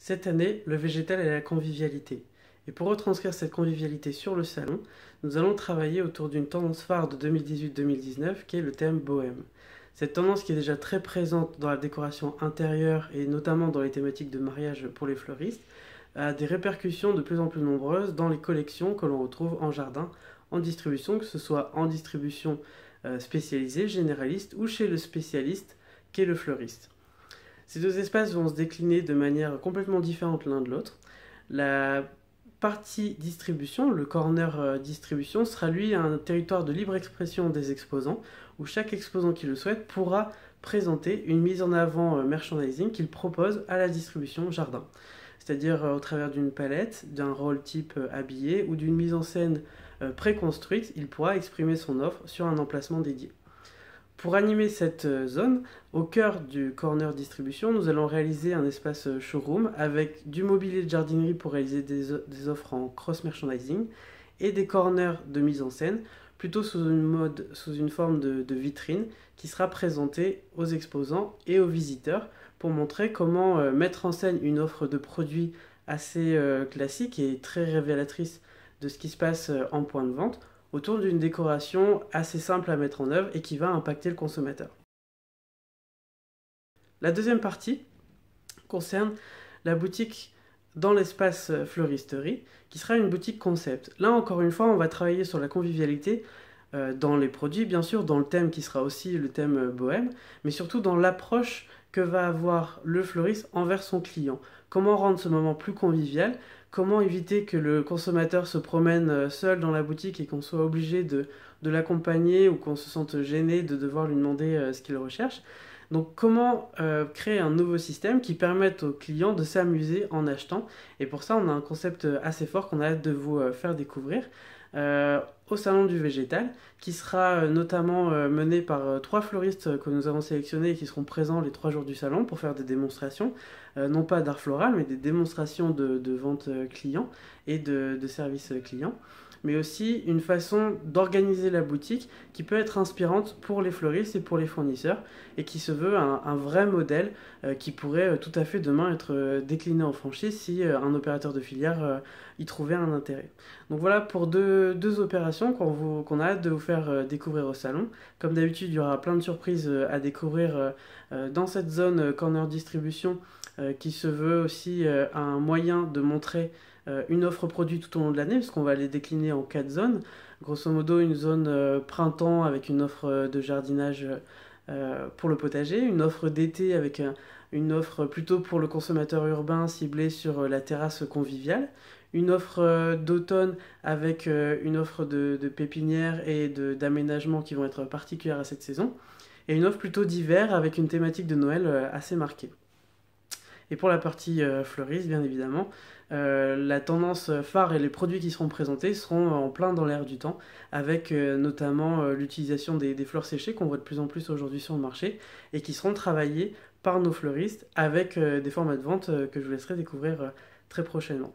Cette année, le végétal est la convivialité. Et pour retranscrire cette convivialité sur le salon, nous allons travailler autour d'une tendance phare de 2018-2019 qui est le thème bohème. Cette tendance qui est déjà très présente dans la décoration intérieure et notamment dans les thématiques de mariage pour les fleuristes, a des répercussions de plus en plus nombreuses dans les collections que l'on retrouve en jardin, en distribution, que ce soit en distribution spécialisée, généraliste ou chez le spécialiste qu'est le fleuriste. Ces deux espaces vont se décliner de manière complètement différente l'un de l'autre. La partie distribution, le corner distribution, sera lui un territoire de libre expression des exposants, où chaque exposant qui le souhaite pourra présenter une mise en avant merchandising qu'il propose à la distribution jardin. C'est-à-dire au travers d'une palette, d'un rôle type habillé ou d'une mise en scène préconstruite, il pourra exprimer son offre sur un emplacement dédié. Pour animer cette zone, au cœur du corner distribution, nous allons réaliser un espace showroom avec du mobilier de jardinerie pour réaliser des offres en cross-merchandising et des corners de mise en scène, plutôt sous une forme de vitrine qui sera présentée aux exposants et aux visiteurs pour montrer comment mettre en scène une offre de produits assez classique et très révélatrice de ce qui se passe en point de vente autour d'une décoration assez simple à mettre en œuvre et qui va impacter le consommateur. La deuxième partie concerne la boutique dans l'espace fleuristerie, qui sera une boutique concept. Là, encore une fois, on va travailler sur la convivialité dans les produits, bien sûr, dans le thème qui sera aussi le thème bohème, mais surtout dans l'approche que va avoir le fleuriste envers son client. Comment rendre ce moment plus convivial? Comment éviter que le consommateur se promène seul dans la boutique et qu'on soit obligé de l'accompagner ou qu'on se sente gêné de devoir lui demander ce qu'il recherche? Donc comment créer un nouveau système qui permette aux clients de s'amuser en achetant? Et pour ça, on a un concept assez fort qu'on a hâte de vous faire découvrir au Salon du Végétal, qui sera notamment mené par 3 fleuristes que nous avons sélectionnés et qui seront présents les 3 jours du salon pour faire des démonstrations, non pas d'art floral, mais des démonstrations de vente client et de service client, mais aussi une façon d'organiser la boutique qui peut être inspirante pour les fleuristes et pour les fournisseurs et qui se veut un vrai modèle qui pourrait tout à fait demain être décliné en franchise si un opérateur de filière y trouvait un intérêt. Donc voilà pour deux opérations qu'on a hâte de vous faire découvrir au salon. Comme d'habitude, il y aura plein de surprises à découvrir dans cette zone corner distribution qui se veut aussi un moyen de montrer une offre produit tout au long de l'année, parce qu'on va les décliner en 4 zones. Grosso modo, une zone printemps avec une offre de jardinage pour le potager, une offre d'été avec une offre plutôt pour le consommateur urbain ciblée sur la terrasse conviviale, une offre d'automne avec une offre de pépinière et d'aménagement qui vont être particulières à cette saison, et une offre plutôt d'hiver avec une thématique de Noël assez marquée. Et pour la partie fleuriste, bien évidemment, la tendance phare et les produits qui seront présentés seront en plein dans l'air du temps, avec notamment l'utilisation des fleurs séchées qu'on voit de plus en plus aujourd'hui sur le marché, et qui seront travaillées par nos fleuristes avec des formats de vente que je vous laisserai découvrir très prochainement.